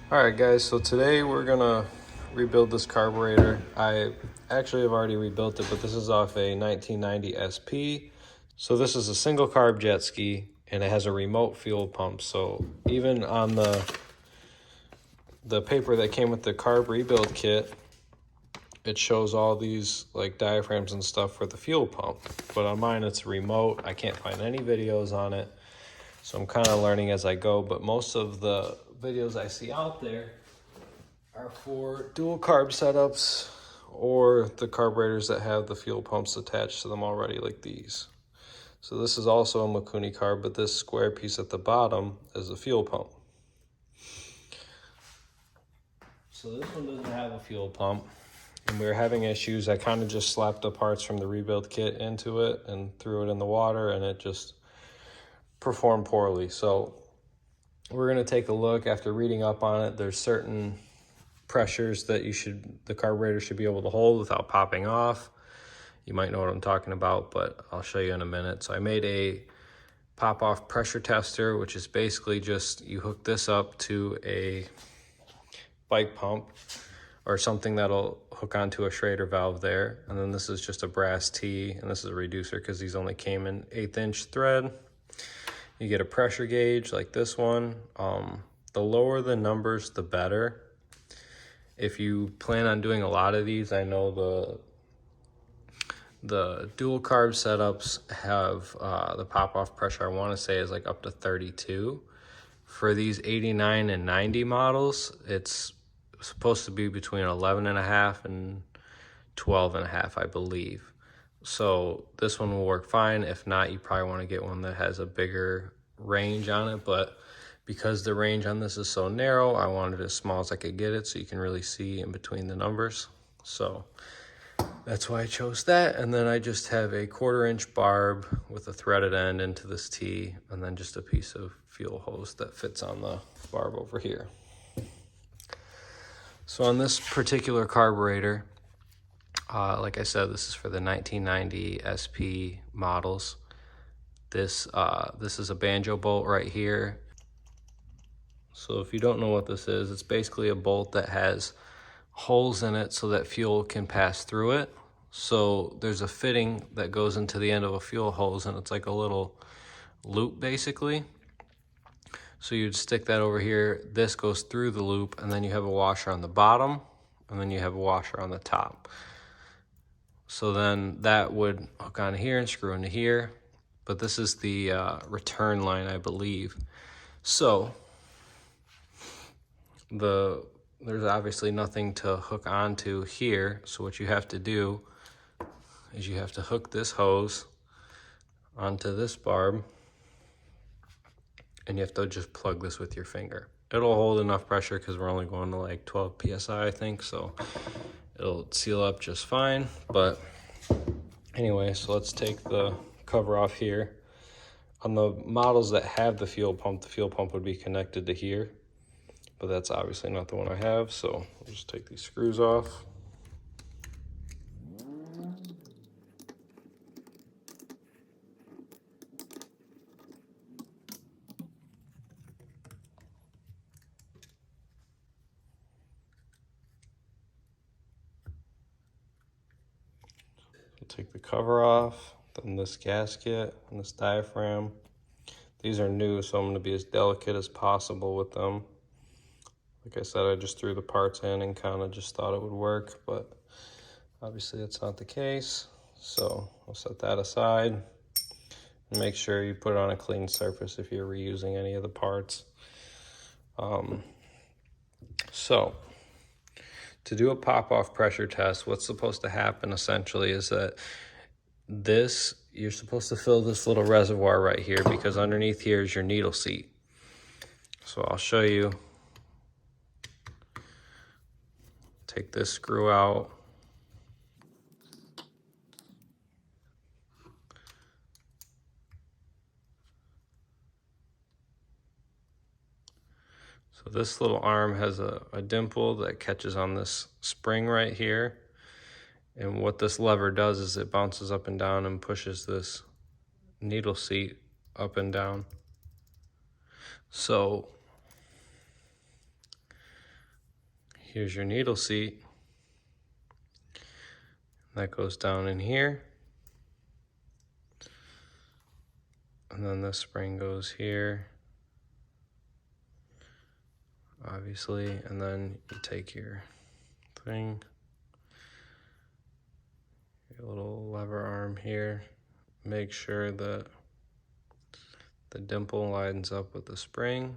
Alright guys, so today we're gonna rebuild this carburetor. I actually have already rebuilt it, but this is off a 1990 SP. So this is a single carb jet ski and it has a remote fuel pump. So even on the paper that came with the carb rebuild kit, it shows all these like diaphragms and stuff for the fuel pump. But on mine it's remote. I can't find any videos on it. So I'm kind of learning as I go, but most of the videos I see out there are for dual carb setups or the carburetors that have the fuel pumps attached to them already, like these. So this is also a Mikuni carb, but this square piece at the bottom is the fuel pump. So this one doesn't have a fuel pump, and we were having issues. I kind of just slapped the parts from the rebuild kit into it and threw it in the water, and it just performed poorly. So we're going to take a look. After reading up on it, there's certain pressures that the carburetor should be able to hold without popping off. You might know what I'm talking about, but I'll show you in a minute. So I made a pop off pressure tester, which is basically just you hook this up to a bike pump or something that'll hook onto a Schrader valve there. And then this is just a brass T, and this is a reducer because these only came in 1/8 inch thread. You get a pressure gauge like this one. The lower the numbers, the better. If you plan on doing a lot of these, I know the dual carb setups have the pop-off pressure, I want to say, is like up to 32. For these 89 and 90 models, it's supposed to be between 11.5 and 12.5, I believe. So this one will work fine. If not, you probably want to get one that has a bigger range on it, but because the range on this is so narrow, I wanted it as small as I could get it so you can really see in between the numbers. So that's why I chose that. And then I just have a 1/4 inch barb with a threaded end into this T, and then just a piece of fuel hose that fits on the barb over here. So on this particular carburetor, like I said, this is for the 1990 SP models. This is a banjo bolt right here. So if you don't know what this is, it's basically a bolt that has holes in it so that fuel can pass through it. So there's a fitting that goes into the end of a fuel hose, and it's like a little loop basically. So you'd stick that over here, this goes through the loop, and then you have a washer on the bottom, and then you have a washer on the top. So then that would hook on here and screw into here, but this is the return line, I believe. So there's obviously nothing to hook onto here, so what you have to do is you have to hook this hose onto this barb, and you have to just plug this with your finger. It'll hold enough pressure because we're only going to like 12 psi, I think, so it'll seal up just fine. But anyway, so let's take the cover off here. On the models that have the fuel pump would be connected to here, but that's obviously not the one I have, so I'll just take these screws off. We'll take the cover off, then this gasket and this diaphragm. These are new, so I'm going to be as delicate as possible with them. Like I said, I just threw the parts in and kind of just thought it would work, but obviously that's not the case. So I'll set that aside and make sure you put it on a clean surface if you're reusing any of the parts. So to do a pop-off pressure test, what's supposed to happen essentially is that you're supposed to fill this little reservoir right here, because underneath here is your needle seat. So I'll show you. Take this screw out. So this little arm has a dimple that catches on this spring right here. And what this lever does is it bounces up and down and pushes this needle seat up and down. So Here's your needle seat. That goes down in here. And then this spring goes here, obviously, and then you take your thing, your little lever arm here, make sure that the dimple lines up with the spring,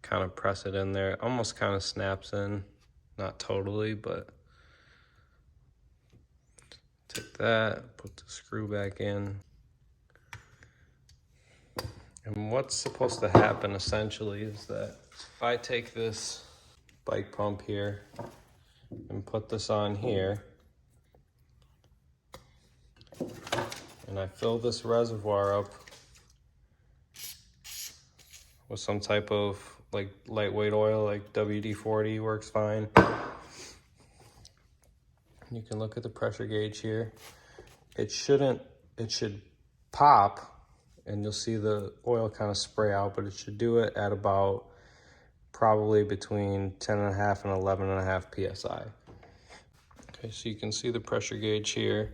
kind of press it in there, it almost kind of snaps in, not totally, but take that, put the screw back in. And what's supposed to happen essentially is that if I take this bike pump here and put this on here, and I fill this reservoir up with some type of like lightweight oil, like WD-40 works fine. You can look at the pressure gauge here. It should pop and you'll see the oil kind of spray out, but it should do it at about probably between 10.5 and 11.5 PSI. Okay, so you can see the pressure gauge here.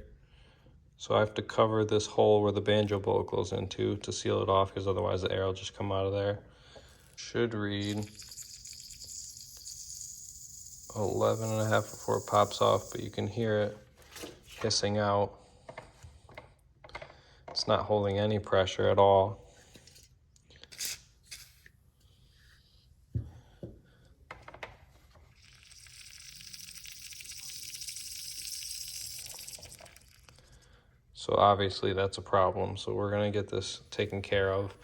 So I have to cover this hole where the banjo bolt goes into to seal it off, because otherwise the air will just come out of there. Should read 11.5 before it pops off, but you can hear it hissing out. It's not holding any pressure at all. So obviously that's a problem. So we're gonna get this taken care of.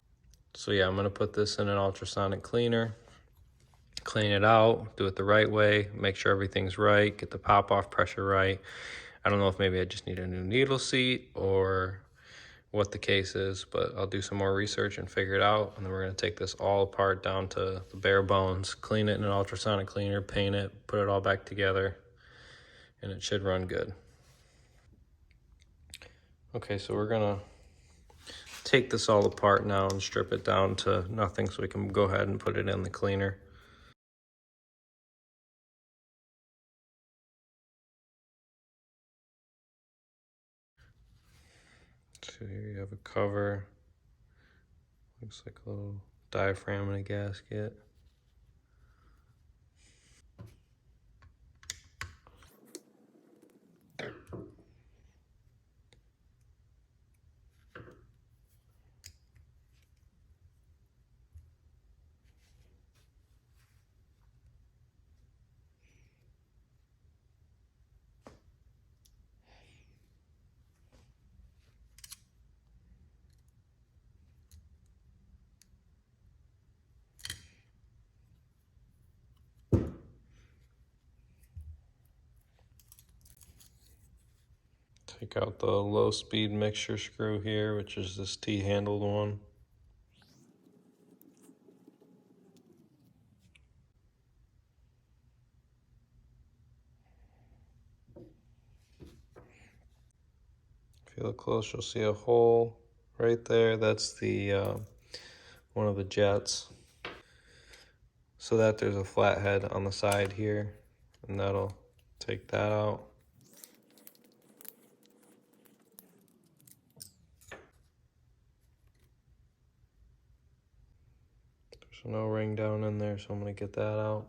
So yeah, I'm gonna put this in an ultrasonic cleaner, clean it out, do it the right way, make sure everything's right, get the pop-off pressure right. I don't know if maybe I just need a new needle seat or what the case is, but I'll do some more research and figure it out. And then we're gonna take this all apart down to the bare bones, clean it in an ultrasonic cleaner, paint it, put it all back together, and it should run good. Okay, so we're gonna take this all apart now and strip it down to nothing so we can go ahead and put it in the cleaner. So here you have a cover. Looks like a little diaphragm and a gasket. Take out the low speed mixture screw here, which is this T-handled one. If you look close, you'll see a hole right there. That's the one of the jets. So that there's a flathead on the side here, and that'll take that out. There's an O-ring down in there, so I'm gonna get that out.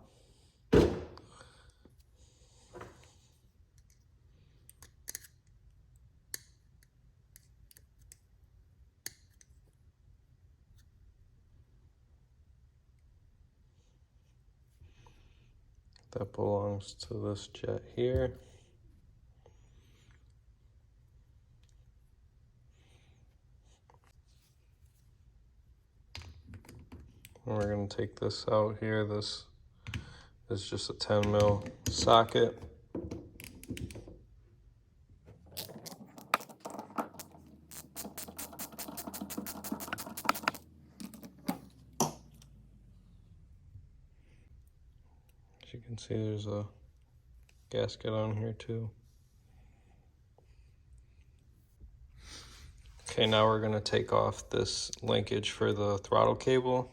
That belongs to this jet here. And we're going to take this out here. This is just a 10 mil socket. As you can see, there's a gasket on here too. Okay, now we're going to take off this linkage for the throttle cable.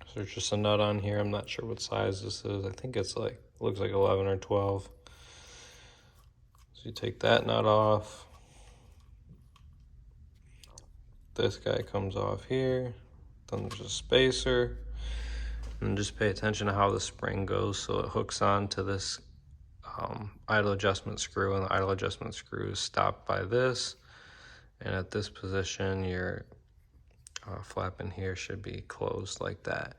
So there's just a nut on here. I'm not sure what size this is. I think it's like, it looks like 11 or 12. So you take that nut off. This guy comes off here. Then there's a spacer. And just pay attention to how the spring goes so it hooks on to this idle adjustment screw, and the idle adjustment screw is stopped by this. And at this position, your flap in here should be closed like that.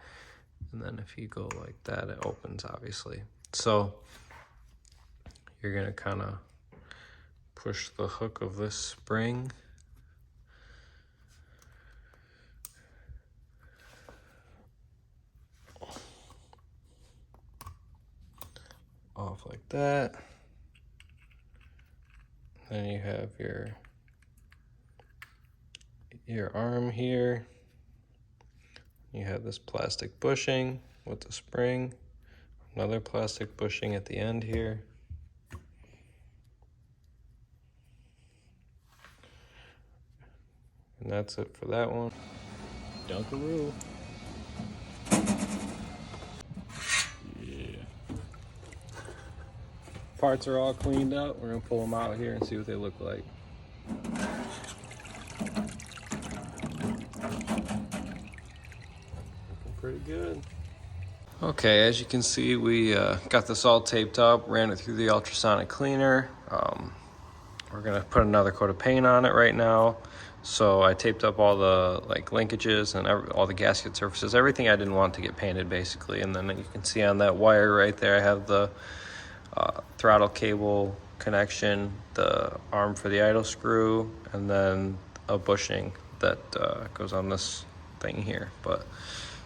And then if you go like that, it opens, obviously. So you're gonna kind of push the hook of this spring off like that. Then you have your arm here. You have this plastic bushing with the spring, another plastic bushing at the end here. And that's it for that one. Dunkaroo. Yeah. Parts are all cleaned up. We're gonna pull them out here and see what they look like. Pretty good. Okay, as you can see, we got this all taped up, ran it through the ultrasonic cleaner. We're gonna put another coat of paint on it right now. So I taped up all the linkages and all the gasket surfaces, everything I didn't want to get painted basically. And then you can see on that wire right there, I have the throttle cable connection, the arm for the idle screw, and then a bushing that goes on this thing here.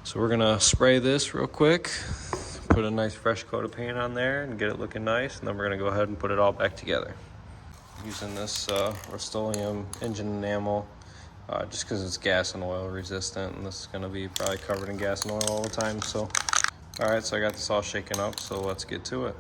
So we're gonna spray this real quick, put a nice fresh coat of paint on there and get it looking nice, and then we're gonna go ahead and put it all back together. Using this Rust-Oleum engine enamel, just because it's gas and oil resistant, and this is gonna be probably covered in gas and oil all the time. So, all right, so I got this all shaken up, so let's get to it.